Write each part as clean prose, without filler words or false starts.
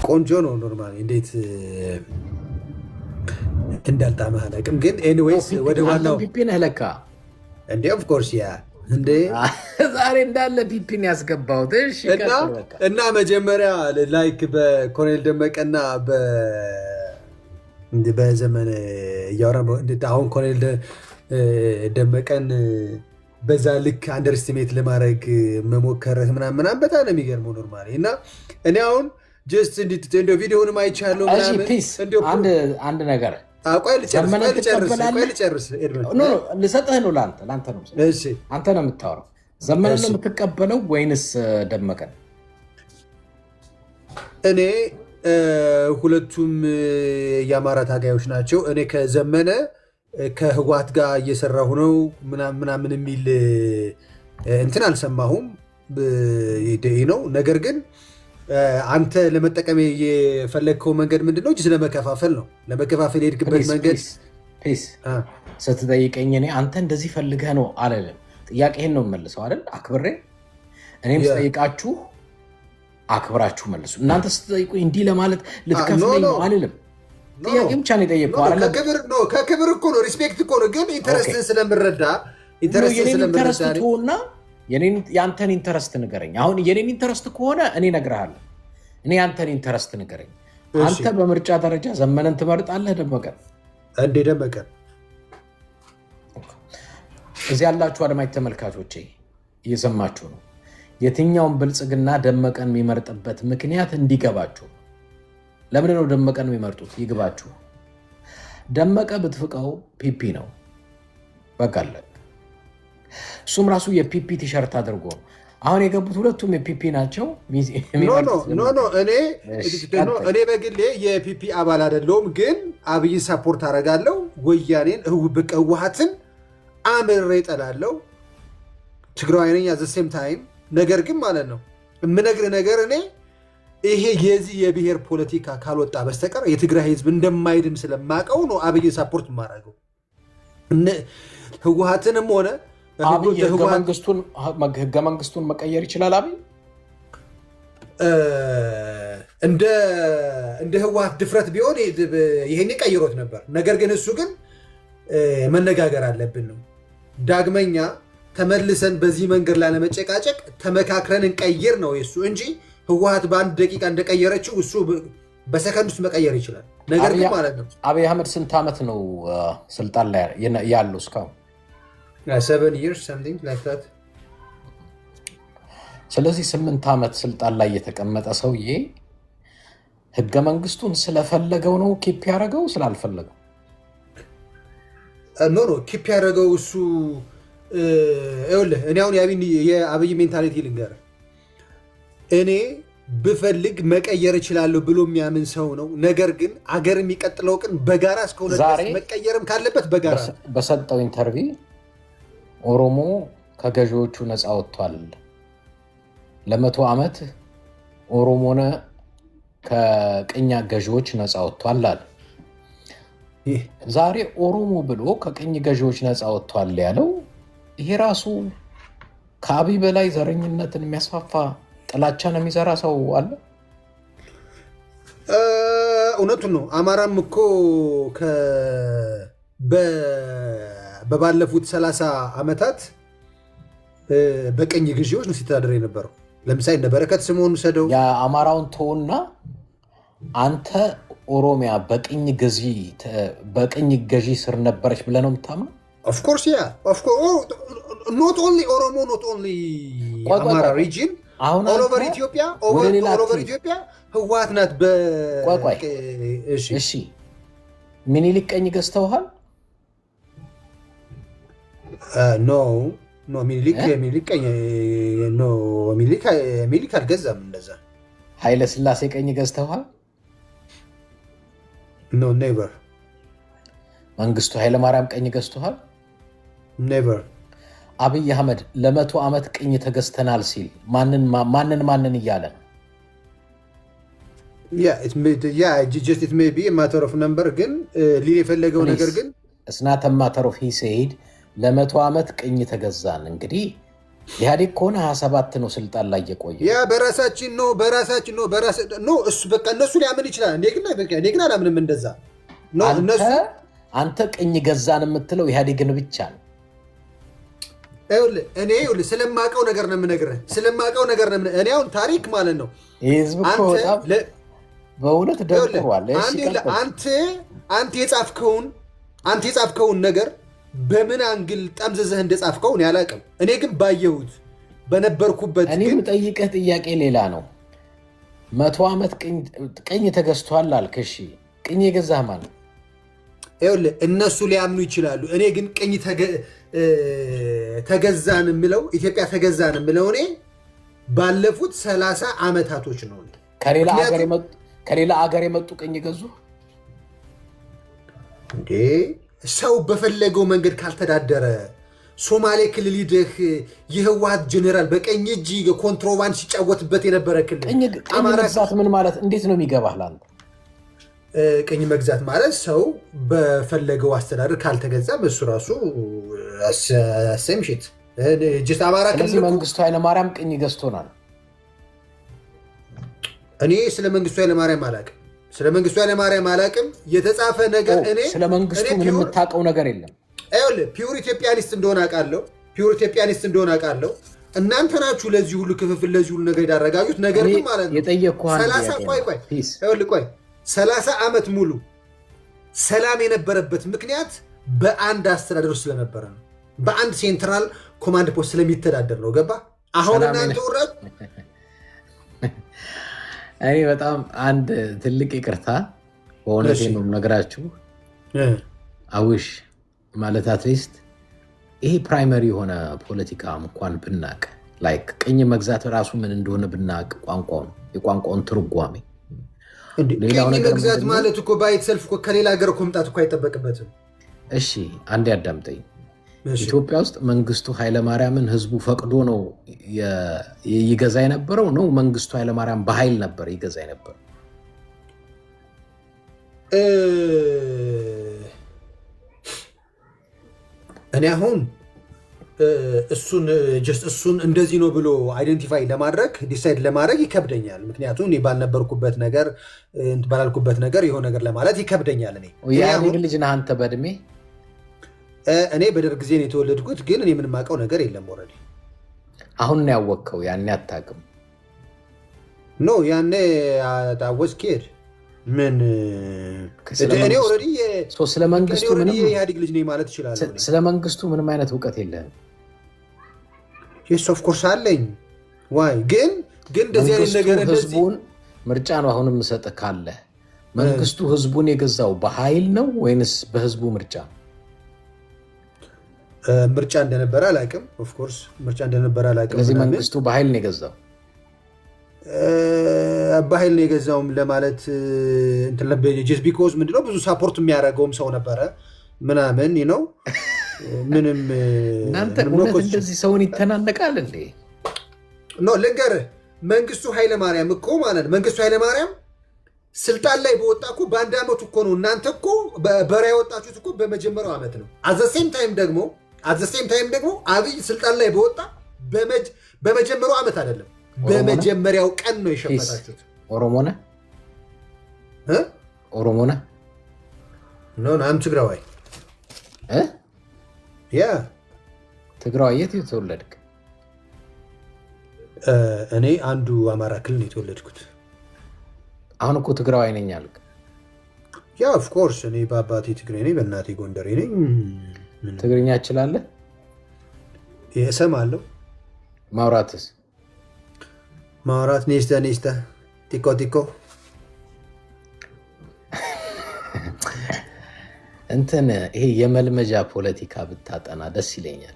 ቆንጆ ነው ኖርማሊ እንዴት እንዳልጣመህ አላውቅም ግን ኤኒዌይስ ወደ ዋናው ፒፒን ለካ እንዴ ኦፍ ኮርስ ያ እንዴ ዛሬ እንዳለ ፒፒን ያስገባሁት እሺ እና መጀመሪያ ላይክ በኮሎኔል ደመቀና በዘመነ እያወራን አሁን ኮሎኔል ደመቀን በዛ ልክ አንደርስቲሜት ለማድረግ መሞከርህ ምናምን በጣም ነው የሚገርመው ኖርማሊ እና እኔ አሁን ጀስት እንደ ቪዲዮውንም አይቻለሁ ምናምን አንድ ነገር ቆይ ልጨርስ ልሰጥህ ነው ለአንተ ነው አንተ ነው የምታወራው ዘመነ ነው የምትቀበለው ወይንስ ደመቀን እኔ ሁለቱም የአማራ ታጋዮች ናቸው እኔ ከዘመነ ከህወሓት ጋር እየሰራሁ ነው ምናምን የሚል እንትን አልሰማሁም ነው ነገር ግን አንተ ለመጠቀም የፈለግከው መንገድ ምንድነው እጅ ለመከፋፈል ነው ለመከፋፈል የሄድክበት መንገድ ስትጠይቀኝ እኔ አንተ እንደዚህ ፈልገህ ነው አለለም ጥያቄህን ነው መልሰው አይደል አክብሬ እኔም ስጠይቃችሁ አክብራችሁ መልሱ እናንተ ስትጠይቁኝ እንዲህ ለማለት ልትከፍለኝ ነው አለለም ጥያቄ ብቻ ነው የጠየቀው አይደል ከክብር እኮ ነው ሪስፔክት እኮ ነው ግን ኢንተረስትን ስለምረዳ ኢንተረስትና የአንተን ኢንተረስት ንገረኝ አሁን የኔን ኢንተረስት ከሆነ እኔ እነግርሃለሁ እኔ የአንተን ኢንተረስት ንገረኝ አንተ በምርጫ ደረጃ ዘመነን ትመርጣለህ ደመቀን እንዴ ደመቀን እዚህ ያላችሁ አድማጭ ተመልካቾቼ እየሰማችሁ ነው የትኛውን ብልጽግና ደመቀን የሚመርጥበት ምክንያት እንዲገባችሁ ለምን ነው ደመቀን የሚመርጡት ይግባችሁ ደመቀ ብትፍቀው ፒፒ ነው በቃለ እሱም ራሱ የፒፒ ቲሸርት አድርጎ አሁን የገቡት ሁለቱም የፒፒ ናቸው እኔ በግሌ የፒፒ አባል አይደለሁም ግን አብይ ሳፖርት አደርጋለሁ ወያኔን ህወሓትን አምሬ እጠላለሁ ትግራይ ነኝ at the same time ነገር ግን ማለት ነው የምነግርህ ነገር እኔ ይሄ የዚህ የብሔር ፖለቲካ ካልወጣ በስተቀር የትግራይ ህዝብ እንደማይድን ስለማቀው ነው አብይ ሳፖርት ማድረገው ህወሓትንም ሆነ ህገ መንግስቱን መቀየር ይችላል አብይ እንደ ህወሓት ድፍረት ቢሆን ይሄን ቀይሮት ነበር ነገር ግን እሱ ግን መነጋገር አለብን ነው ዳግመኛ ተመልሰን በዚህ መንገድ ላይ ለመጨቃጨቅ ተመካክረን እንቀይር ነው እሱ እንጂ ህወሓት በአንድ ደቂቃ እንደቀየረችው እሱ በሰከንድ ውስጥ መቀየር ይችላል ነገር ግን ማለት ነው አብይ አህመድ ስንት ዓመት ነው ስልጣን ላይ ያለው እስካሁን 7 years something like that ስለዚህ 8 ዓመት ስልጣን ላይ የተቀመጠ ሰውዬ ህገ መንግስቱን ስለፈለገው ነው ኪፕ ያደረገው ስላልፈለገው ኖ ኪፕ ያደረገው እሱ እኔ አሁን የአብይ ሜንታሊቲ ልንገር እኔ ብፈልግ መቀየር እችላለሁ ብሎ የሚያምን ሰው ነው ነገር ግን አገር የሚቀጥለው ግን በጋራ እስከሆነ ድረስ መቀየርም ካለበት በጋራ በሰጠው ኢንተርቪው ኦሮሞ ከገዢዎቹ ነፃ ወጥቷል ለ100 ዓመት ኦሮሞነ ከቅኝ ገዢዎች ነፃ ወጥቷል አለ ዛሬ ኦሮሞ ብሎ ከቅኝ ገዢዎች ነፃ ወጥቷል ያለው ይሄ ራሱ ከአብይ በላይ ዘረኝነትን የሚያስፋፋ ጥላቻን የሚዘራ ሰው አለ እውነቱን ነው አማራም እኮ በባለፉት 30 ዓመታት በቀኝ ግዢዎች ነው ሲተዳደር የነበረው ለምሳሌ እነ በረከት ስምኦን ሰደው የአማራውን ተውና አንተ ኦሮሚያ በቅኝ ገዢ ስር ነበረች ብለህ ነው የምታምነው of course not only Oromo not only Amara region all over Ethiopia ህወሓት ናት እሺ ምኒልክ ቀኝ ገዝተውሃል ኖ ሚኒሊክ አልገዛም እንደዛ ኃይለ ስላሴ ቀኝ ገዝተውሃል ኖ ኔቨር መንግስቱ ኃይለ ማርያም ቀኝ ገዝተውሃል ኔቨር አብይ አህመድ ለ100 ዓመት ቀኝ ተገዝተናል ሲል ማንን እያለ ነው it may be a matter of number ግን ሊል የፈለገው ነገር ግን it's not a matter of he said ለ100 ዓመት ቀኝ ተገዛን እንግዲህ ኢህአዴግ ከሆነ 27 ነው ስልጣን ላይ የቆየ። ያ በራሳችን ነው እሱ በቃ እነሱ ሊያምን ይችላል። እኔ ግን አላምንም እንደዛ ነው። እነሱ አንተ ቅኝ ገዛን የምትለው ኢህአዴግን ብቻ ነው። እኔ ስለማውቀው ነገር ነው የምነግርህ። እኔ አሁን ታሪክ ማለት ነው ህዝብ እኮ በጣም በእውነት ደርቋል። አንተ የጻፍከውን ነገር በምን አንግል ጠምዝዘህ እንደጻፍከው እኔ አላውቅም። እኔ ግን ባየሁት በነበርኩበት እኔ የምጠይቅህ ጥያቄ ሌላ ነው። 100 ዓመት ቅኝ ተገዝቷል አልክ። እሺ ቅኝ የገዛህ ማለት እነሱ ሊያምኑ ይችላሉ። እኔ ግን ቅኝ ተገዛን የምለው ኢትዮጵያ ተገዛን የምለው እኔ ባለፉት 30 ዓመታቶች ነው። ከሌላ አገር የመጡ ቅኝ ገዙ እንዴ? ሰው በፈለገው መንገድ ካልተዳደረ ሶማሌ ክልል ሂደህ የህወሓት ጀኔራል በቀኝ እጅ ኮንትሮባንድ ሲጫወትበት የነበረ ክልል ቅኝ መግዛት ምን ማለት እንዴት ነው የሚገባህ ለአንተ? ቅኝ መግዛት ማለት ሰው በፈለገው አስተዳደር ካልተገዛም እሱ ራሱ አሰምሽት ጅት አማራ ክልል። ስለዚህ መንግስቱ ኃይለማርያም ቅኝ ገዝቶናል። እኔ ስለ መንግስቱ ኃይለማርያም አላቅም። የተጻፈ ነገር እኔ ስለ መንግስቱ ምን የምታውቀው ነገር የለም። ፒውር ኢትዮጵያኒስት እንደሆነ አውቃለሁ። እናንተ ናችሁ ለዚህ ሁሉ ክፍፍል ለዚህ ሁሉ ነገር ያዳረጋችሁት። ነገር ግን ማለት ነው 30 ዓመት ሙሉ ሰላም የነበረበት ምክንያት በአንድ አስተዳደር ውስጥ ስለነበረ ነው። በአንድ ሴንትራል ኮማንድ ፖስት ስለሚተዳደር ነው። ገባ? አሁን እናንተ ወራድ እኔ በጣም አንድ ትልቅ ይቅርታ በእውነቴ ነው ነገራችሁ። አውሽ ማለት አትሊስት ይሄ ፕራይመሪ የሆነ ፖለቲካ እንኳን ብናቅ ላይክ ቅኝ መግዛት ራሱ ምን እንደሆነ ብናቅ የቋንቋውን ትርጓሜ ቅኝ መግዛት ማለት እኮ ባይት ሰልፍ እኮ ከሌላ ሀገር እኮ መምጣት እኮ አይጠበቅበትም። እሺ አንዴ አዳምጠኝ። ኢትዮጵያ ውስጥ መንግስቱ ኃይለማርያምን ህዝቡ ፈቅዶ ነው ይገዛ የነበረው ነው? መንግስቱ ኃይለማርያም በኃይል ነበር ይገዛ የነበረው? እኔ አሁን እሱን እንደዚህ ነው ብሎ አይደንቲፋይ ለማድረግ ዲሳይድ ለማድረግ ይከብደኛል። ምክንያቱም እኔ ባላልኩበት ነገር የሆነ ነገር ለማለት ይከብደኛል። የኢህአዴግ ልጅ ነህ አንተ በእድሜ። እኔ በደርግ ጊዜ ነው የተወለድኩት፣ ግን እኔ ምንም አውቀው ነገር የለም። ኦልሬዲ አሁን ነው ያወቅከው፣ ያኔ አታውቅም። ኖ ያኔ ታወዝ ኬድ ምን እኔ ኦልሬዲ ስለ መንግስቱ ምንም የኢህአዴግ ልጅ ነኝ ማለት እችላለሁ። ስለ መንግስቱ ምንም አይነት እውቀት የለህም? የስ ኦፍ ኮርስ አለኝ። ዋይ ግን እንደዚህ አይነት ነገር ህዝቡን ምርጫ ነው አሁን የምሰጥህ ካለ መንግስቱ ህዝቡን የገዛው በኃይል ነው ወይንስ በህዝቡ ምርጫ? ምርጫ እንደነበረ አላውቅም። ኦፍ ኮርስ ምርጫ እንደነበረ አላውቅም። ስለዚህ መንግስቱ በኃይል ነው የገዛው። በኃይል ነው የገዛውም ለማለት ጀስት ቢኮዝ ምንድነው ብዙ ሳፖርት የሚያደርገውም ሰው ነበረ ምናምን ነው። ምንም እናንተ እውነት እንደዚህ ሰውን ይተናነቃል እንዴ? ኖ ልንገርህ፣ መንግስቱ ኃይለማርያም እኮ ማለት ነው መንግስቱ ኃይለማርያም ስልጣን ላይ በወጣ እኮ በአንድ ዓመቱ እኮ ነው። እናንተ እኮ በራ ያወጣችሁት እኮ በመጀመሪያው ዓመት ነው። አዘሴም ታይም ደግሞ አብይ ስልጣን ላይ በወጣ በመጀመሪያው ዓመት አይደለም በመጀመሪያው ቀን ነው የሸፈታችሁት። ኦሮሞ ነህ? ኖ አም ትግራዋይ። ያ ትግራዋይ የት የተወለድክ? እኔ አንዱ አማራ ክልል ነው የተወለድኩት። አሁን እኮ ትግራዋይ ነኝ አልክ። ያ ኦፍ ኮርስ እኔ በአባቴ ትግሬ ነኝ፣ በእናቴ ጎንደሬ ነኝ። ትግርኛ እችላለህ? እሰማለሁ። ማውራትስ? ማውራት ኔስታ ቲኮ እንትን ይሄ የመልመጃ ፖለቲካ ብታጠና ደስ ይለኛል።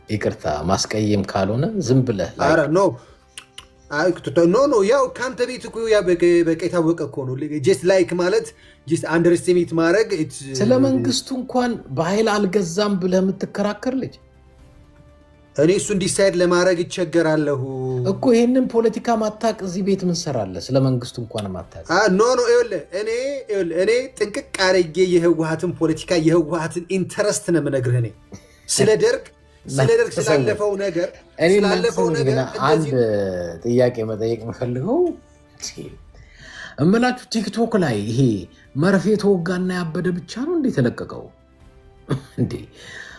ይቅርታ ማስቀየም ካልሆነ ዝም ብለህ ኖ ያው ከአንተ ቤት እኮ በቃ የታወቀ እኮ ነው። ጀስት ላይክ ማለት ጀስት አንደርስቲሜት ማድረግ። ስለ መንግስቱ እንኳን በኃይል አልገዛም ብለህ የምትከራከር ልጅ እኔ እሱን ዲሳይድ ለማድረግ ይቸገራለሁ እኮ። ይሄንን ፖለቲካ ማታቅ እዚህ ቤት ምን ሰራለህ? ስለ መንግስቱ እንኳን ማታቅ። እኔ ጥንቅቅ አድርጌ የህወሓትን ፖለቲካ የህወሓትን ኢንተረስት ነው የምነግርህ። እኔ ስለ ደርግ ስለደርግ ስላለፈው ነገር አንድ ጥያቄ መጠየቅ የምፈልገው እምላችሁ ቲክቶክ ላይ ይሄ መርፌ ተወጋና ያበደ ብቻ ነው እንዴ ተለቀቀው እንዴ?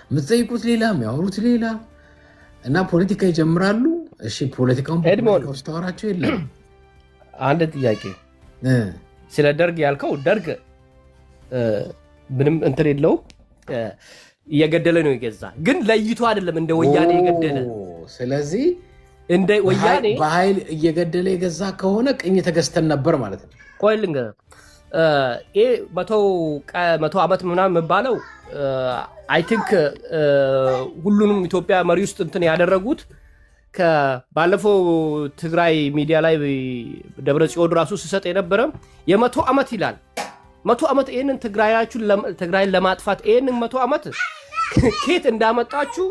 የምትጠይቁት ሌላ የሚያወሩት ሌላ እና ፖለቲካ ይጀምራሉ። እሺ ፖለቲካውን ውስጥ ታወራቸው የለም። አንድ ጥያቄ ስለ ደርግ ያልከው ደርግ ምንም እንትን የለውም እየገደለ ነው የገዛ ግን ለይቶ አይደለም እንደ ወያኔ የገደለ። ስለዚህ እንደ ወያኔ በኃይል እየገደለ የገዛ ከሆነ ቅኝ ተገዝተን ነበር ማለት ነው። ቆይ ልንገር ይሄ መቶ ዓመት ምናምን የሚባለው አይ ቲንክ ሁሉንም ኢትዮጵያ መሪ ውስጥ እንትን ያደረጉት ባለፈው ትግራይ ሚዲያ ላይ ደብረ ጽዮን ራሱ ሲሰጥ የነበረ የመቶ ዓመት ይላል። 100 ዓመት ይሄንን ትግራይን ለማጥፋት ይሄንን 100 ዓመት ከየት እንዳመጣችሁ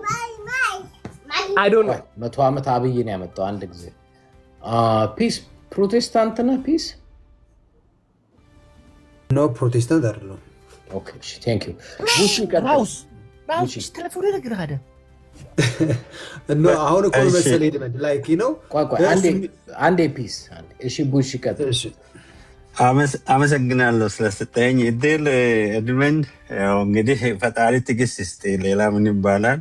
አይ ዶንት ኖ። 100 ዓመት አብይ ነው ያመጣው አንድ ጊዜ። ፒስ ፕሮቴስታንት ነው ፒስ ኖ ፕሮቴስታንት አይደለም። ኦኬ እሺ ቴንክ ዩ ቡሽ ራውስ ተለፎነ ነገር አደ እና አሁን እኮ መሰለኝ ድመድ ላይክ ነው። ቆይ አንዴ ፒስ አንዴ እሺ ቡሽ ይቀጥል። እሺ አመሰግናለሁ ስለሰጠኝ እድል እድሜን። ያው እንግዲህ ፈጣሪ ትዕግስት ይስጥ፣ ሌላ ምን ይባላል?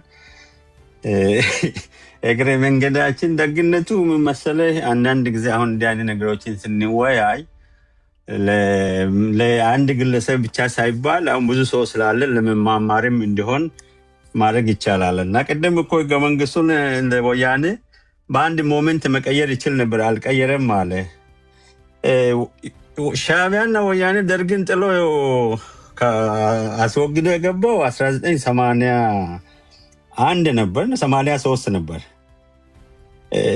እግረ መንገዳችን ደግነቱ ምን መሰለህ፣ አንዳንድ ጊዜ አሁን እንዲህ አይነት ነገሮችን ስንወያይ ለአንድ ግለሰብ ብቻ ሳይባል አሁን ብዙ ሰው ስላለ ለመማማርም እንዲሆን ማድረግ ይቻላል። እና ቅድም እኮ ህገ መንግስቱን እንደ ወያኔ በአንድ ሞመንት መቀየር ይችል ነበር፣ አልቀየረም አለ። ሻዕቢያና ወያኔ ደርግን ጥሎ አስወግዶ የገባው 1981 ነበር፣ 83 ነበር።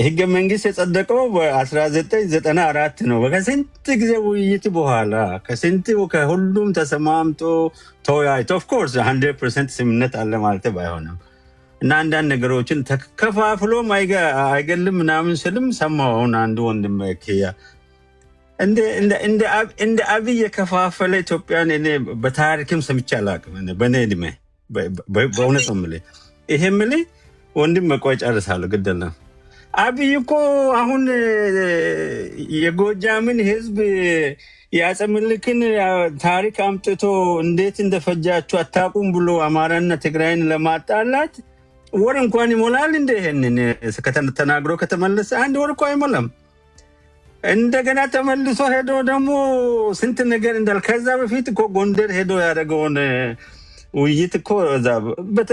ህገ መንግስት የጸደቀው በ1994 ነው። ከስንት ጊዜ ውይይት በኋላ ከሁሉም ተሰማምቶ ተወያይቶ ኦፍኮርስ 100% ስምምነት አለ ማለት ባይሆንም እና አንዳንድ ነገሮችን ተከፋፍሎም አይገልም ምናምን ስልም ሰማሁን አንዱ ወንድም ኪያ እንደ አብይ የከፋፈለ ኢትዮጵያን እኔ በታሪክም ሰምቼ አላውቅም። በእኔ እድሜ በእውነት ነው የምልህ። ይሄ የምልህ ወንድም መቆይ ጨርሳለሁ ግደለ አብይ እኮ አሁን የጎጃምን ህዝብ የአፄ ምኒልክን ታሪክ አምጥቶ እንዴት እንደፈጃችሁ አታውቁም ብሎ አማራና ትግራይን ለማጣላት ወር እንኳን ይሞላል እንደ ይሄንን ተናግሮ ከተመለሰ አንድ ወር እኮ አይሞላም። እንደገና ተመልሶ ሄዶ ደግሞ ስንት ነገር እንዳል ከዛ በፊት እኮ ጎንደር ሄዶ ያደረገውን ውይይት እኮ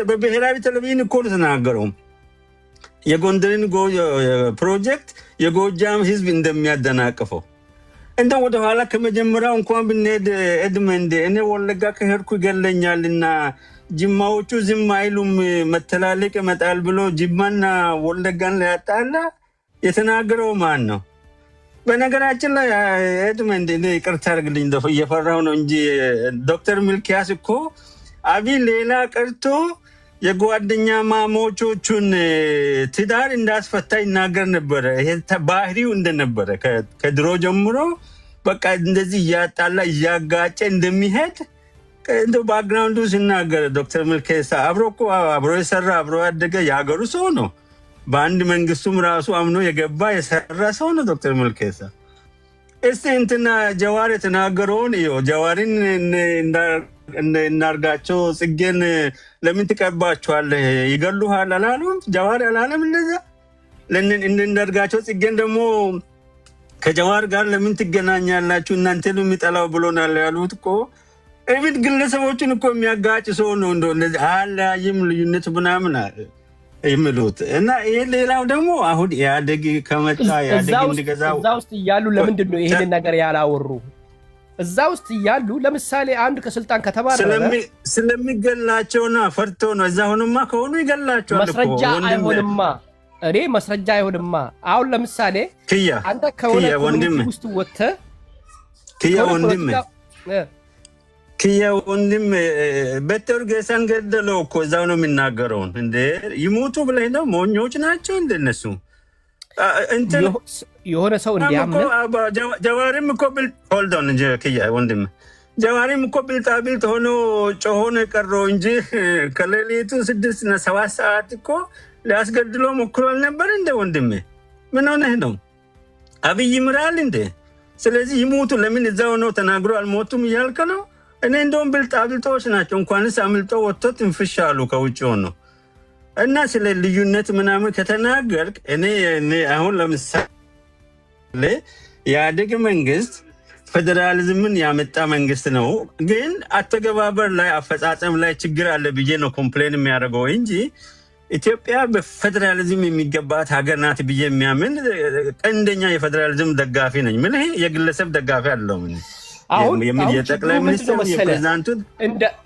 በብሔራዊ ቴሌቪዥን እኮ ተናገረው። የጎንደርን ፕሮጀክት የጎጃም ህዝብ እንደሚያደናቅፈው እንደ ወደ ኋላ ከመጀመሪያው እንኳን ብንሄድ ኤድመንድ እኔ ወለጋ ከሄድኩ ይገለኛልና ጅማዎቹ ዝም አይሉም መተላለቅ ይመጣል ብሎ ጅማና ወለጋን ላይ ያጣላ የተናገረው ማን ነው? በነገራችን ላይ ኤድመንድ ይቅርታ አድርግልኝ እየፈራሁ ነው እንጂ ዶክተር ሚልኪያስ እኮ አብይ ሌላ ቀርቶ የጓደኛ ማሞቾቹን ትዳር እንዳስፈታ ይናገር ነበረ። ይሄ ባህሪው እንደነበረ ከድሮ ጀምሮ በቃ እንደዚህ እያጣላ እያጋጨ እንደሚሄድ እንደ ባክግራውንዱ ሲናገር ዶክተር ሚልኪያስ አብሮ የሰራ አብሮ ያደገ የሀገሩ ሰው ነው። በአንድ መንግስቱም ራሱ አምኖ የገባ የሰራ ሰው ነው ዶክተር ሚልኪያስ። እስቲ እንትና ጀዋር የተናገረውን ጀዋርን እናርጋቸው ጽጌን ለምን ትቀርባቸዋለህ ይገሉሃል አላሉም? ጀዋር አላለም እንደዛ? እናርጋቸው ጽጌን ደግሞ ከጀዋር ጋር ለምን ትገናኛላችሁ እናንተን የሚጠላው ብሎናል ያሉት እኮ እብድ ግለሰቦችን እኮ የሚያጋጭ ሰው ነው። እንደዚህ አላይም ልዩነት ምናምን የሚሉት እና ይሄ ሌላው ደግሞ አሁን ኢህአዴግ ከመጣ ኢህአዴግ እንዲገዛው እዛ ውስጥ እያሉ ለምንድን ነው ይሄንን ነገር ያላወሩ? እዛ ውስጥ እያሉ ለምሳሌ አንድ ከስልጣን ከተባረረ ስለሚገላቸውና ፈርቶ ነው። እዛ ሆኖማ ከሆኑ ይገላቸዋል። መስረጃ አይሆንማ። እኔ መስረጃ አይሆንማ። አሁን ለምሳሌ አንተ ከሆነ ኮሚኒቲ ውስጥ ወጥተህ ክያ ወንድም በተር ገሳን ገደለው እኮ እዛው ነው የሚናገረውን። እንደ ይሞቱ ብለህ ነው? ሞኞች ናቸው እንደነሱ። የሆነ ሰው እንዲያምነ ጀዋርም እኮ ሆልድ ኦን እንጂ ክያ ወንድም ጀዋሪም እኮ ብልጣብልጥ ሆኖ ጮሆን ቀረው እንጂ ከሌሊቱ 6 እና 7 ሰዓት እኮ ሊያስገድሎ ሞክሮ አልነበር እንደ ወንድሜ? ምን ሆነህ ነው? አብይ ይምራል እንደ? ስለዚህ ይሞቱ ለምን እዛው ነው ተናግሮ አልሞቱም እያልከ ነው? እኔ እንደውም ብልጣብልጦች ናቸው እንኳንስ አምልጦ ወጥቶ ትንፍሽ አሉ ከውጭ ሆኖ እና ስለ ልዩነት ምናምን ከተናገርክ እኔ አሁን ለምሳሌ የኢህአዴግ መንግስት ፌዴራሊዝምን ያመጣ መንግስት ነው፣ ግን አተገባበር ላይ አፈጻጸም ላይ ችግር አለ ብዬ ነው ኮምፕሌን የሚያደርገው እንጂ ኢትዮጵያ በፌዴራሊዝም የሚገባት ሀገር ናት ብዬ የሚያምን ቀንደኛ የፌዴራሊዝም ደጋፊ ነኝ። ምን የግለሰብ ደጋፊ አይደለሁም። አሁን የጠቅላይ ሚኒስትር የፕሬዝዳንቱን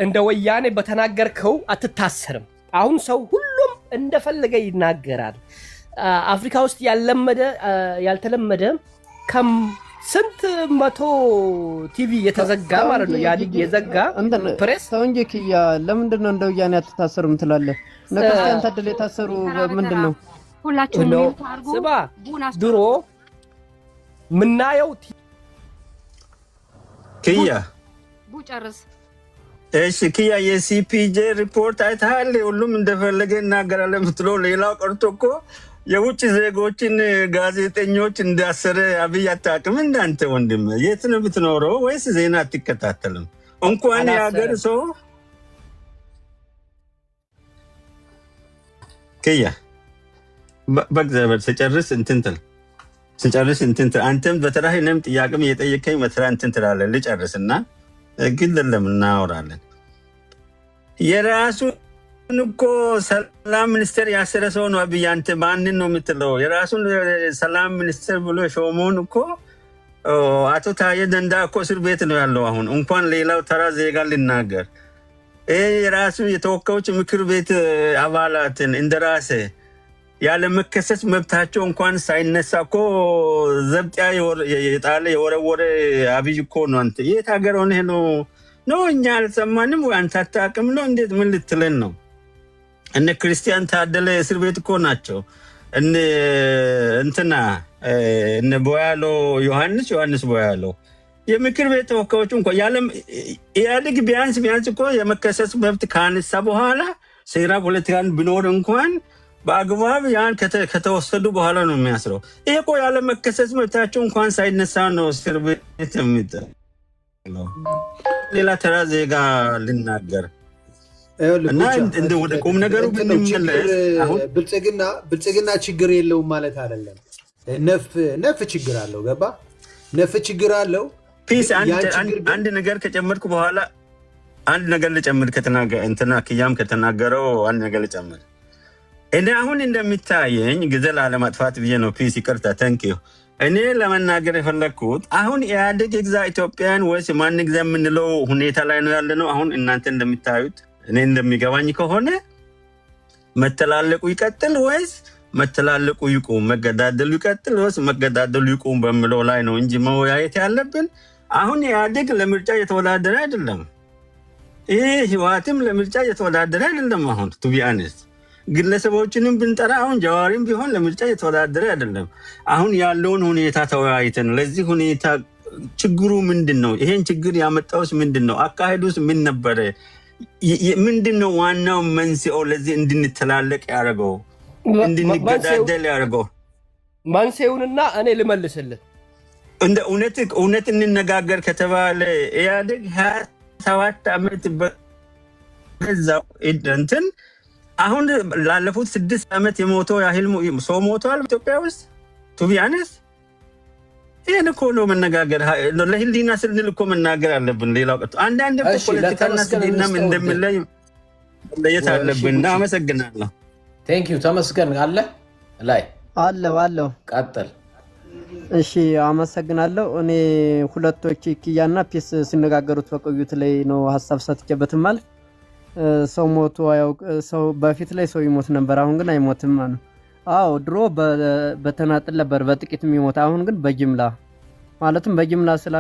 እንደ ወያኔ በተናገርከው አትታሰርም። አሁን ሰው ሁሉም እንደፈለገ ይናገራል። አፍሪካ ውስጥ ያልተለመደ ስንት መቶ ቲቪ የተዘጋ ማለት ነው ያዲግ የዘጋ ፕሬስ ሰው እንጂ ክያ ለምንድን ነው እንደ ወያኔ አትታሰሩም ትላለህ? ነከስቲያን ታደለ የታሰሩ ምንድን ነው? ሁላችሁም ስባ ድሮ ምናየው ክያ ቡጨርስ እሺ ክያ የሲፒጄ ሪፖርት አይተሃል? ሁሉም እንደፈለገ ይናገራል የምትለው ሌላው ቀርቶ እኮ የውጭ ዜጎችን ጋዜጠኞች እንዳሰረ አብይ አታውቅም? እንዳንተ ወንድም የት ነው ብትኖረው? ወይስ ዜና አትከታተልም? እንኳን የሀገር ሰው ክያ በእግዚአብሔር ስጨርስ እንትን ትል አንተም በተራህ እኔም ጥያቄም እየጠየቀኝ በተራ እንትን ትላለህ። ልጨርስና ግን ለለም እናወራለን። የራሱን እኮ ሰላም ሚኒስቴር ያሰረ ሰው ነው አብይ። አንተ ማንን ነው የምትለው? የራሱን ሰላም ሚኒስቴር ብሎ ሾመውን እኮ አቶ ታዬ ደንዳ እኮ እስር ቤት ነው ያለው አሁን። እንኳን ሌላው ተራ ዜጋ ሊናገር የራሱ የተወካዮች ምክር ቤት አባላትን እንደራሴ ያለ መከሰስ መብታቸው እንኳን ሳይነሳ እኮ ዘብጥያ የጣለ የወረወረ አብይ እኮ ነው። አንተ የት ሀገር ሆነህ ነው እኛ አልሰማንም ወይ አንተ አታውቅም ነው? እንዴት ምን ልትለን ነው? እነ ክርስቲያን ታደለ እስር ቤት እኮ ናቸው። እነ ቦያሎ ዮሐንስ ቦያሎ የምክር ቤት ተወካዮች እንኳን ያለም ኢህአዴግ ቢያንስ እኮ የመከሰስ መብት ካነሳ በኋላ ሴራ ፖለቲካን ቢኖር እንኳን በአግባብ ያን ከተወሰዱ በኋላ ነው የሚያስረው። ይሄ እኮ ያለ መከሰስ መብታቸው እንኳን ሳይነሳ ነው እስር ቤት የሚጥለው። ሌላ ተራ ዜጋ ልናገር እና እንደ ወደ ቁም ነገሩ ብንመለስ አሁን ብልጽግና ችግር የለውም ማለት አይደለም። ነፍ ችግር አለው። ገባ? ነፍ ችግር አለው። ፒስ አንድ ነገር ከጨመርኩ በኋላ አንድ ነገር ልጨምር ክያም ከተናገረው አንድ ነገር ልጨምር። እኔ አሁን እንደሚታየኝ ጊዜ ላለማጥፋት ብዬ ነው። ፒስ ይቅርታ፣ ተንኪዩ። እኔ ለመናገር የፈለግኩት አሁን ኢህአዴግ ግዛ ኢትዮጵያን ወይስ ማን ግዛ የምንለው ሁኔታ ላይ ነው ያለ ነው። አሁን እናንተ እንደሚታዩት እኔ እንደሚገባኝ ከሆነ መተላለቁ ይቀጥል ወይስ መተላለቁ ይቁም፣ መገዳደሉ ይቀጥል ወይስ መገዳደሉ ይቁም በሚለው ላይ ነው እንጂ መወያየት ያለብን። አሁን ኢህአዴግ ለምርጫ የተወዳደረ አይደለም። ይሄ ህወሓትም ለምርጫ የተወዳደረ አይደለም። አሁን ቱ ቢ ኦነስት ግለሰቦችንም ብንጠራ አሁን ጀዋሪም ቢሆን ለምርጫ የተወዳደረ አይደለም። አሁን ያለውን ሁኔታ ተወያይተን ለዚህ ሁኔታ ችግሩ ምንድን ነው? ይሄን ችግር ያመጣውስ ምንድን ነው? አካሄዱስ ምን ነበረ? ምንድን ነው ዋናው መንስኤው ለዚህ እንድንተላለቅ ያደረገው እንድንገዳደል ያደረገው? መንስኤውንና እኔ ልመልስልህ። እንደ እውነት እንነጋገር ከተባለ ኢህአዴግ 27 ዓመት በዛው እንትን አሁን ላለፉት 6 ዓመት የሞተው ያህል ሰው ሞቷል ኢትዮጵያ ውስጥ። ቱ ቢ ኦነስት ይሄን እኮ ነው መነጋገር። ለህሊና ስንል እኮ መናገር አለብን። ሌላው ቀጥቶ አንዳንድ ፖለቲካና ስልናም እንደምንለይ ለየት አለብን። አመሰግናለሁ። ቴንክ ዩ። ተመስገን አለው ቀጥል። እሺ አመሰግናለሁ። እኔ ሁለቶች ኪያና ፒስ ሲነጋገሩት በቆዩት ላይ ነው ሀሳብ ሰጥቼበትም ማለት ሰው ሞቶ አያውቅ። ሰው በፊት ላይ ሰው ይሞት ነበር፣ አሁን ግን አይሞትም ማለት። አዎ ድሮ በተናጥል ነበር በጥቂት የሚሞት፣ አሁን ግን በጅምላ ማለትም በጅምላ ስላ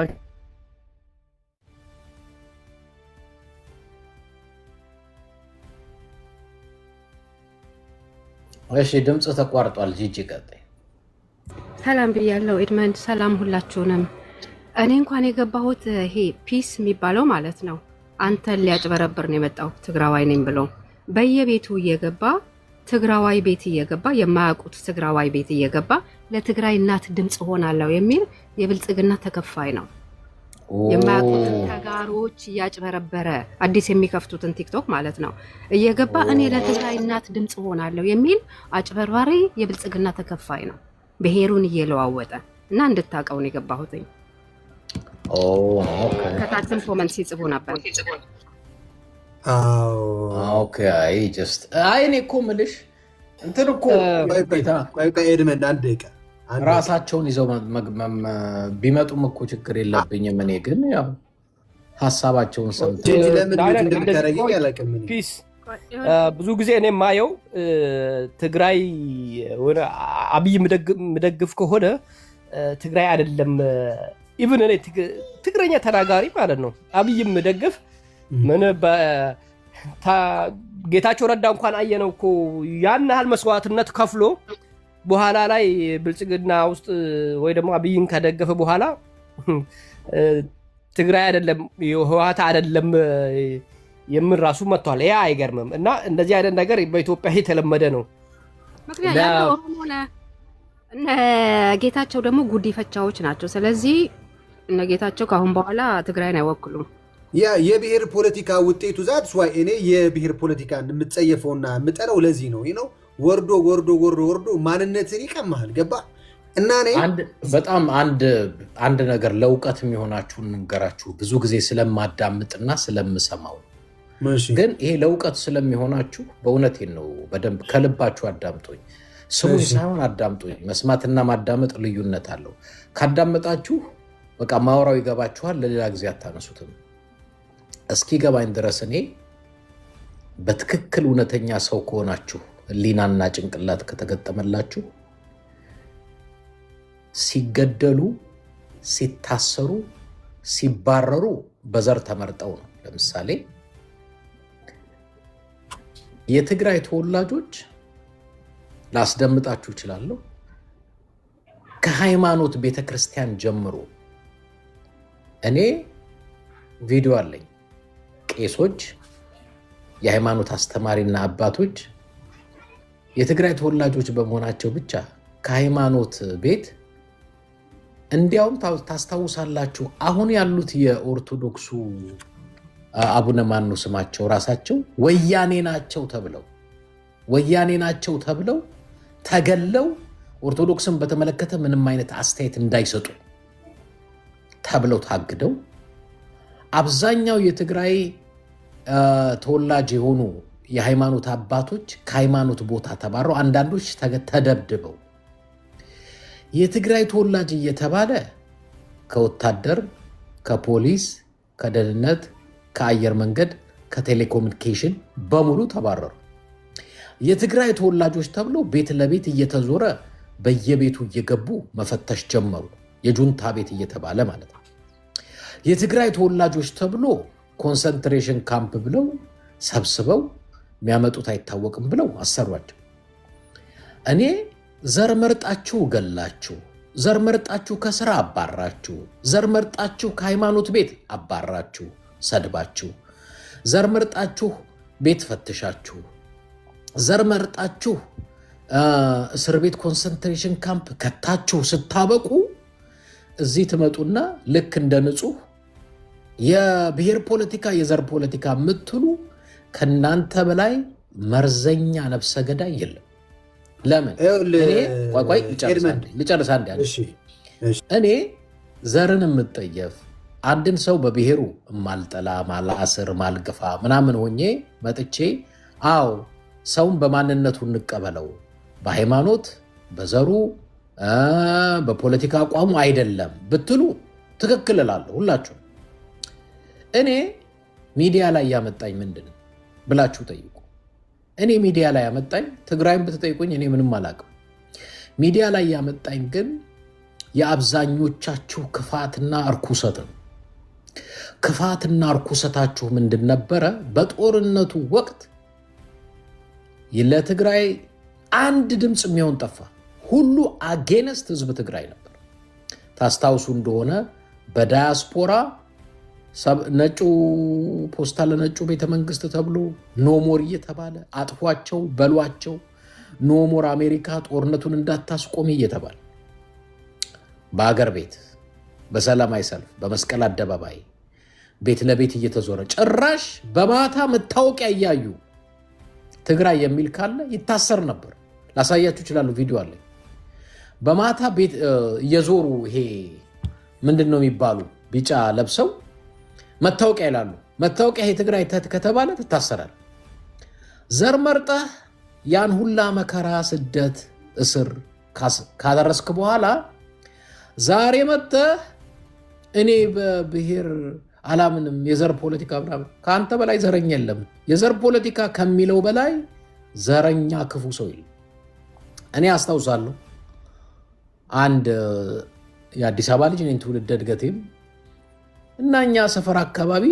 እሺ ድምጽ ተቋርጧል። ጂጂ ቀጥይ። ሰላም ብያለሁ ኤድመንድ። ሰላም ሁላችሁንም። እኔ እንኳን የገባሁት ይሄ ፒስ የሚባለው ማለት ነው አንተን ሊያጭበረብር ነው የመጣው ትግራዋይ ነኝ ብሎ በየቤቱ እየገባ ትግራዋይ ቤት እየገባ የማያውቁት ትግራዋይ ቤት እየገባ ለትግራይ እናት ድምጽ ሆናለሁ የሚል የብልጽግና ተከፋይ ነው። የማያውቁትን ተጋሮች እያጭበረበረ አዲስ የሚከፍቱትን ቲክቶክ ማለት ነው እየገባ እኔ ለትግራይ እናት ድምጽ ሆናለሁ የሚል አጭበርባሪ የብልጽግና ተከፋይ ነው። ብሔሩን እየለዋወጠ እና እንድታውቀው ነው የገባሁትኝ። ከታችን ኮመንት ሲጽፉ ነበር። ኦኬ ጀስት እኔ እኮ የምልሽ እንትን እኮ ኤድመንድ አንድ ደቂቃ ራሳቸውን ይዘው ቢመጡም እኮ ችግር የለብኝም። እኔ ግን ያው ሀሳባቸውን ሰምተው ብዙ ጊዜ እኔ የማየው ትግራይ አብይ ምደግፍ ከሆነ ትግራይ አይደለም ኢቭን እኔ ትግረኛ ተናጋሪ ማለት ነው አብይ ምደግፍ ምን ጌታቸው ረዳ እንኳን አየነው እኮ ያን ያህል መስዋዕትነት ከፍሎ በኋላ ላይ ብልጽግና ውስጥ ወይ ደግሞ አብይን ከደገፈ በኋላ ትግራይ አይደለም ህወሓት አይደለም የምን ራሱ መጥቷል። ያ አይገርምም? እና እንደዚህ አይነት ነገር በኢትዮጵያ የተለመደ ነው። ምክንያቱም ኦሮሞ እነ ጌታቸው ደግሞ ጉዲፈቻዎች ናቸው። ስለዚህ እነ ጌታቸው ካሁን በኋላ ትግራይን አይወክሉም። ያ የብሔር ፖለቲካ ውጤቱ ዛት ስዋይ እኔ የብሔር ፖለቲካን የምትጸየፈውና የምጠለው ለዚህ ነው ነው ወርዶ ማንነትን ይቀማል። ገባ እና እኔ በጣም አንድ ነገር ለውቀት የሚሆናችሁ እንገራችሁ። ብዙ ጊዜ ስለማዳምጥና ስለምሰማው ግን ይሄ ለውቀት ስለሚሆናችሁ በእውነቴን ነው። በደንብ ከልባችሁ አዳምጡኝ። ስሙኝ ሳይሆን አዳምጡኝ። መስማትና ማዳመጥ ልዩነት አለው። ካዳመጣችሁ በቃ ማውራው ይገባችኋል። ለሌላ ጊዜ አታነሱትም። እስኪ ገባኝ ድረስ እኔ በትክክል እውነተኛ ሰው ከሆናችሁ ሊናና ጭንቅላት ከተገጠመላችሁ ሲገደሉ፣ ሲታሰሩ፣ ሲባረሩ በዘር ተመርጠው ነው። ለምሳሌ የትግራይ ተወላጆች ላስደምጣችሁ እችላለሁ። ከሃይማኖት ቤተክርስቲያን ጀምሮ እኔ ቪዲዮ አለኝ። ቄሶች፣ የሃይማኖት አስተማሪና አባቶች የትግራይ ተወላጆች በመሆናቸው ብቻ ከሃይማኖት ቤት እንዲያውም ታስታውሳላችሁ አሁን ያሉት የኦርቶዶክሱ አቡነ ማኑ ስማቸው ራሳቸው ወያኔ ናቸው ተብለው ተገለው ኦርቶዶክስን በተመለከተ ምንም አይነት አስተያየት እንዳይሰጡ ተብለው ታግደው አብዛኛው የትግራይ ተወላጅ የሆኑ የሃይማኖት አባቶች ከሃይማኖት ቦታ ተባረው አንዳንዶች ተደብድበው የትግራይ ተወላጅ እየተባለ ከወታደር፣ ከፖሊስ፣ ከደህንነት፣ ከአየር መንገድ፣ ከቴሌኮሙኒኬሽን በሙሉ ተባረሩ። የትግራይ ተወላጆች ተብሎ ቤት ለቤት እየተዞረ በየቤቱ እየገቡ መፈተሽ ጀመሩ። የጁንታ ቤት እየተባለ ማለት ነው። የትግራይ ተወላጆች ተብሎ ኮንሰንትሬሽን ካምፕ ብለው ሰብስበው የሚያመጡት አይታወቅም ብለው አሰሯቸው። እኔ ዘር መርጣችሁ ገላችሁ፣ ዘር መርጣችሁ ከስራ አባራችሁ፣ ዘር መርጣችሁ ከሃይማኖት ቤት አባራችሁ፣ ሰድባችሁ፣ ዘር መርጣችሁ ቤት ፈትሻችሁ፣ ዘር መርጣችሁ እስር ቤት ኮንሰንትሬሽን ካምፕ ከታችሁ ስታበቁ እዚህ ትመጡና ልክ እንደ ንጹህ የብሔር ፖለቲካ የዘር ፖለቲካ የምትሉ ከናንተ በላይ መርዘኛ ነፍሰ ገዳይ የለም። ለምን ልጨርስ አንዴ። እኔ ዘርን የምጠየፍ አንድን ሰው በብሔሩ ማልጠላ፣ ማላስር፣ ማልግፋ ምናምን ሆኜ መጥቼ አዎ ሰውን በማንነቱ እንቀበለው በሃይማኖት በዘሩ በፖለቲካ አቋሙ አይደለም ብትሉ ትክክል እላለሁ ሁላችሁ። እኔ ሚዲያ ላይ ያመጣኝ ምንድን ብላችሁ ጠይቁ። እኔ ሚዲያ ላይ ያመጣኝ ትግራይን ብትጠይቁኝ እኔ ምንም አላውቅም። ሚዲያ ላይ ያመጣኝ ግን የአብዛኞቻችሁ ክፋትና እርኩሰት ነው። ክፋትና እርኩሰታችሁ ምንድን ነበረ? በጦርነቱ ወቅት ለትግራይ አንድ ድምፅ የሚሆን ጠፋ። ሁሉ አጌነስት ህዝብ ትግራይ ነበር። ታስታውሱ እንደሆነ በዳያስፖራ ነጩ ፖስታ ለነጩ ቤተመንግስት ተብሎ ኖሞር እየተባለ አጥፏቸው በሏቸው፣ ኖሞር አሜሪካ ጦርነቱን እንዳታስቆም እየተባለ በአገር ቤት በሰላማዊ ሰልፍ በመስቀል አደባባይ ቤት ለቤት እየተዞረ ጭራሽ በማታ መታወቂያ እያዩ ትግራይ የሚል ካለ ይታሰር ነበር። ላሳያችሁ ይችላሉ፣ ቪዲዮ አለ። በማታ ቤት እየዞሩ ይሄ ምንድን ነው የሚባሉ ቢጫ ለብሰው መታወቂያ ይላሉ። መታወቂያ ይሄ ትግራይ ከተባለ ትታሰራል። ዘር መርጠህ ያን ሁላ መከራ፣ ስደት፣ እስር ካደረስክ በኋላ ዛሬ መጥተህ እኔ በብሔር አላምንም የዘር ፖለቲካ ምናምን፣ ከአንተ በላይ ዘረኛ የለም። የዘር ፖለቲካ ከሚለው በላይ ዘረኛ ክፉ ሰው የለም። እኔ አስታውሳለሁ አንድ የአዲስ አበባ ልጅ ነኝ፣ ትውልደ እድገቴም እና እኛ ሰፈር አካባቢ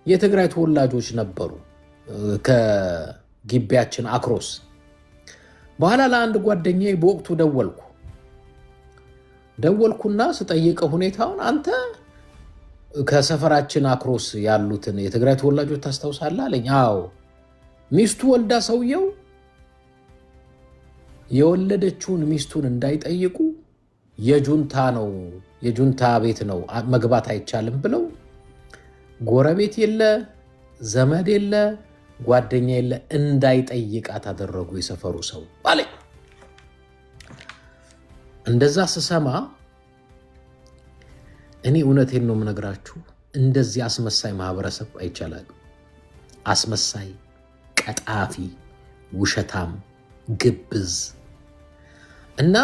የትግራይ ተወላጆች ነበሩ ከግቢያችን አክሮስ። በኋላ ለአንድ ጓደኛዬ በወቅቱ ደወልኩና ስጠይቀው ሁኔታውን፣ አንተ ከሰፈራችን አክሮስ ያሉትን የትግራይ ተወላጆች ታስታውሳለህ አለኝ። አዎ። ሚስቱ ወልዳ ሰውየው የወለደችውን ሚስቱን እንዳይጠይቁ የጁንታ ቤት ነው መግባት አይቻልም ብለው ጎረቤት የለ ዘመድ የለ ጓደኛ የለ እንዳይጠይቃት አደረጉ የሰፈሩ ሰው አለኝ። እንደዛ ስሰማ እኔ እውነቴን ነው የምነግራችሁ፣ እንደዚህ አስመሳይ ማህበረሰብ አይቻላል። አስመሳይ፣ ቀጣፊ፣ ውሸታም፣ ግብዝ እና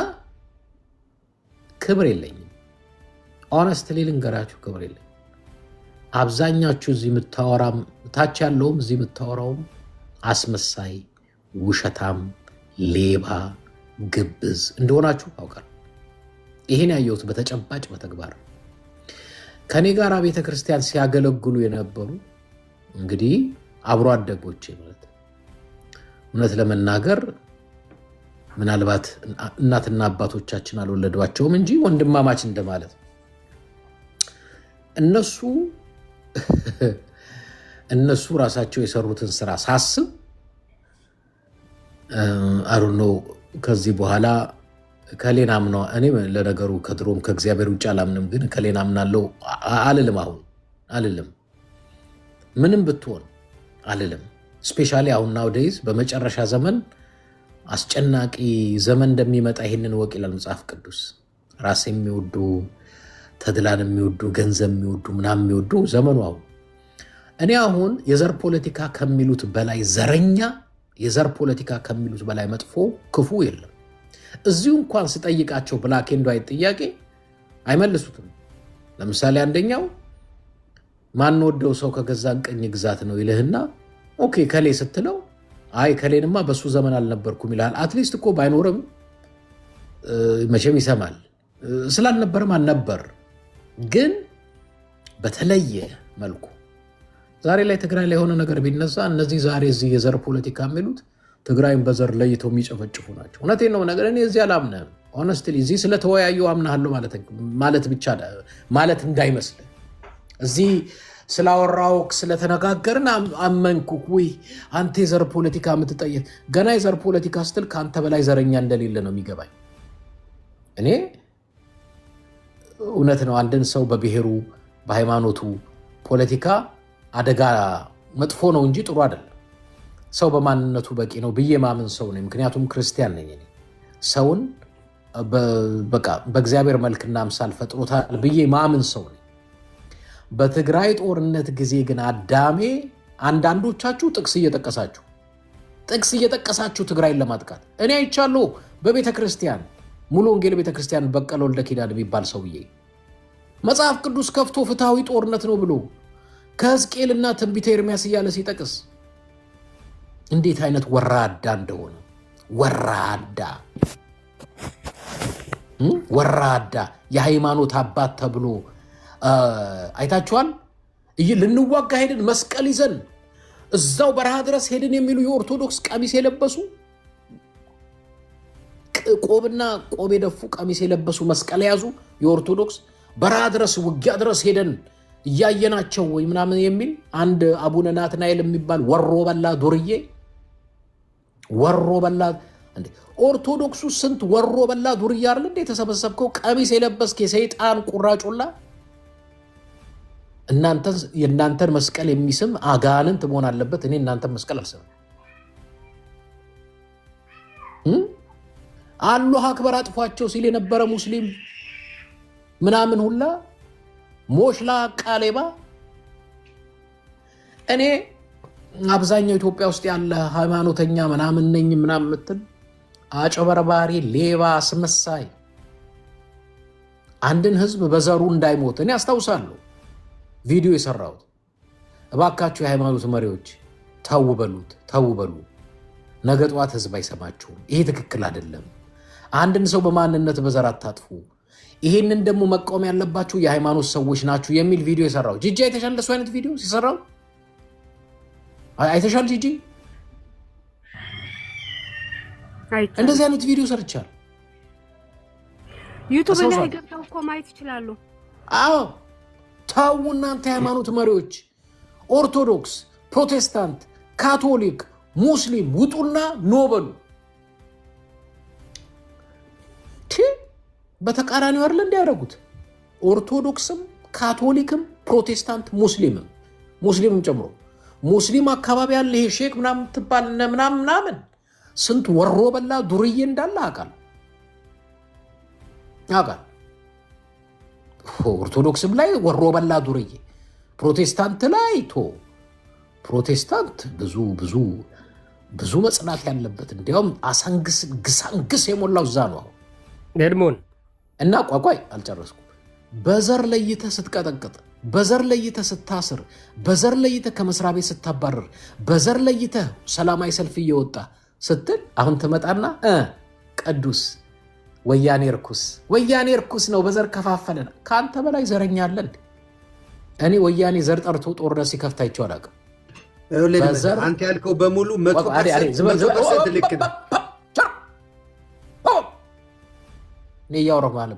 ክብር የለኝም። ኦነስትሊ ልንገራችሁ፣ ክብር የለኝም። አብዛኛችሁ እዚህ የምታወራም ታች ያለውም እዚህ የምታወራውም አስመሳይ፣ ውሸታም፣ ሌባ፣ ግብዝ እንደሆናችሁ አውቃለሁ። ይሄን ያየሁት በተጨባጭ በተግባር ከኔ ጋር ቤተ ክርስቲያን ሲያገለግሉ የነበሩ እንግዲህ አብሮ አደጎቼ ማለት እውነት ለመናገር ምናልባት እናትና አባቶቻችን አልወለዷቸውም እንጂ ወንድማማች እንደማለት እነሱ ራሳቸው የሰሩትን ስራ ሳስብ አሩኖ ከዚህ በኋላ ከሌና አምነው እኔ ለነገሩ ከድሮም ከእግዚአብሔር ውጭ አላምንም፣ ግን ከሌና አምናለሁ አልልም። አሁን አልልም፣ ምንም ብትሆን አልልም። ስፔሻሊ አሁን ናውዴይዝ በመጨረሻ ዘመን አስጨናቂ ዘመን እንደሚመጣ ይህንን ወቅ ይላል መጽሐፍ ቅዱስ። ራስ የሚወዱ ተድላን የሚወዱ ገንዘብ የሚወዱ ምናምን የሚወዱ ዘመኑ አሁን። እኔ አሁን የዘር ፖለቲካ ከሚሉት በላይ ዘረኛ፣ የዘር ፖለቲካ ከሚሉት በላይ መጥፎ ክፉ የለም። እዚሁ እንኳን ስጠይቃቸው ብላክ ኤንድ ዋይት ጥያቄ አይመልሱትም። ለምሳሌ አንደኛው ማን ወደው ሰው ከገዛን ቀኝ ግዛት ነው ይልህና ኦኬ ከሌ ስትለው አይ ከሌንማ በሱ ዘመን አልነበርኩም ይላል። አትሊስት እኮ ባይኖርም መቼም ይሰማል። ስላልነበርም አልነበር። ግን በተለየ መልኩ ዛሬ ላይ ትግራይ ላይ የሆነ ነገር ቢነሳ እነዚህ ዛሬ እዚህ የዘር ፖለቲካ የሚሉት ትግራይን በዘር ለይተው የሚጨፈጭፉ ናቸው። እውነቴን ነው ነገር እኔ እዚህ አላምነህም። ሆነስትሊ እዚህ ስለተወያዩ አምናለሁ ማለት ብቻ ማለት እንዳይመስል እዚህ ስላወራው ስለተነጋገርን አመንኩ ወይ አንተ የዘር ፖለቲካ የምትጠየቅ ገና የዘር ፖለቲካ ስትል ከአንተ በላይ ዘረኛ እንደሌለ ነው የሚገባኝ። እኔ እውነት ነው አንድን ሰው በብሔሩ በሃይማኖቱ ፖለቲካ አደጋ መጥፎ ነው እንጂ ጥሩ አይደለም። ሰው በማንነቱ በቂ ነው ብዬ ማምን ሰው ነኝ። ምክንያቱም ክርስቲያን ነኝ። እኔ ሰውን በቃ በእግዚአብሔር መልክና አምሳል ፈጥሮታል ብዬ ማምን ሰው ነኝ። በትግራይ ጦርነት ጊዜ ግን አዳሜ አንዳንዶቻችሁ ጥቅስ እየጠቀሳችሁ ትግራይን ለማጥቃት እኔ አይቻለሁ። በቤተ ክርስቲያን ሙሉ ወንጌል ቤተ ክርስቲያን በቀለ ወልደ ኪዳን የሚባል ሰውዬ መጽሐፍ ቅዱስ ከፍቶ ፍትሐዊ ጦርነት ነው ብሎ ከሕዝቅኤልና ትንቢተ ኤርምያስ እያለ ሲጠቅስ እንዴት አይነት ወራዳ እንደሆነ ወራዳ የሃይማኖት አባት ተብሎ አይታችኋል። ልንዋጋ ሄድን መስቀል ይዘን እዛው በረሃ ድረስ ሄድን የሚሉ የኦርቶዶክስ ቀሚስ የለበሱ ቆብና ቆብ የደፉ ቀሚስ የለበሱ መስቀል የያዙ የኦርቶዶክስ በረሃ ድረስ ውጊያ ድረስ ሄደን እያየናቸው ወይ ምናምን የሚል አንድ አቡነ ናትናኤል የሚባል ወሮ በላ ዱርዬ ወሮ በላ እንዴ! ኦርቶዶክሱ ስንት ወሮ በላ ዱርዬ አይደል እንዴ ተሰበሰብከው? ቀሚስ የለበስክ የሰይጣን ቁራጩላ የእናንተን መስቀል የሚስም አጋንንት መሆን አለበት። እኔ እናንተን መስቀል አልስምም። አላህ አክበር አጥፏቸው ሲል የነበረ ሙስሊም ምናምን ሁላ ሞሽላ ቃሌባ እኔ አብዛኛው ኢትዮጵያ ውስጥ ያለ ሃይማኖተኛ ምናምን ነኝ ምናምን ምትል አጨበርባሪ ሌባ አስመሳይ አንድን ህዝብ በዘሩ እንዳይሞት እኔ አስታውሳለሁ ቪዲዮ የሰራሁት። እባካችሁ የሃይማኖት መሪዎች ተው በሉ። ነገ ጠዋት ህዝብ አይሰማችሁም። ይሄ ትክክል አይደለም። አንድን ሰው በማንነት በዘር አታጥፉ። ይሄንን ደግሞ መቃወም ያለባችሁ የሃይማኖት ሰዎች ናችሁ የሚል ቪዲዮ የሰራው ጂጂ አይተሻል? እንደሱ አይነት ቪዲዮ ሲሰራው አይተሻል? ጂጂ እንደዚህ አይነት ቪዲዮ ሰርቻል። ዩቲዩብ ላይ ገብተው እኮ ማየት ይችላሉ። አዎ ታው እናንተ የሃይማኖት መሪዎች ኦርቶዶክስ፣ ፕሮቴስታንት፣ ካቶሊክ፣ ሙስሊም ውጡና ኖበሉ። በተቃራኒው አይደል እንዲያደርጉት ኦርቶዶክስም ካቶሊክም ፕሮቴስታንት ሙስሊምም ጨምሮ ሙስሊም አካባቢ ያለ ይሄ ሼክ ምናምን ትባል ምናምን ስንት ወሮ በላ ዱርዬ እንዳለ አቃል ኦርቶዶክስም ላይ ወሮ በላ ዱርዬ፣ ፕሮቴስታንት ላይ ፕሮቴስታንት ብዙ መጽናት ያለበት እንዲያውም ግሳንግስ የሞላው እዛ ነው ኤድሞን እና ቋቋይ አልጨረስኩም። በዘር ለይተህ ስትቀጠቅጥ፣ በዘር ለይተህ ስታስር፣ በዘር ለይተህ ከመስሪያ ቤት ስታባረር፣ በዘር ለይተህ ሰላማዊ ሰልፍ እየወጣ ስትል አሁን ትመጣና ቅዱስ ወያኔ እርኩስ ነው በዘር ከፋፈለን። ከአንተ በላይ ዘረኛ አለ እንዴ? እኔ ወያኔ ዘር ጠርቶ ጦርነት ሲከፍት አይቼው አላውቅም። አንተ ያልከው በሙሉ 100% ልክ ነው። እኔ እያወራሁ ማለት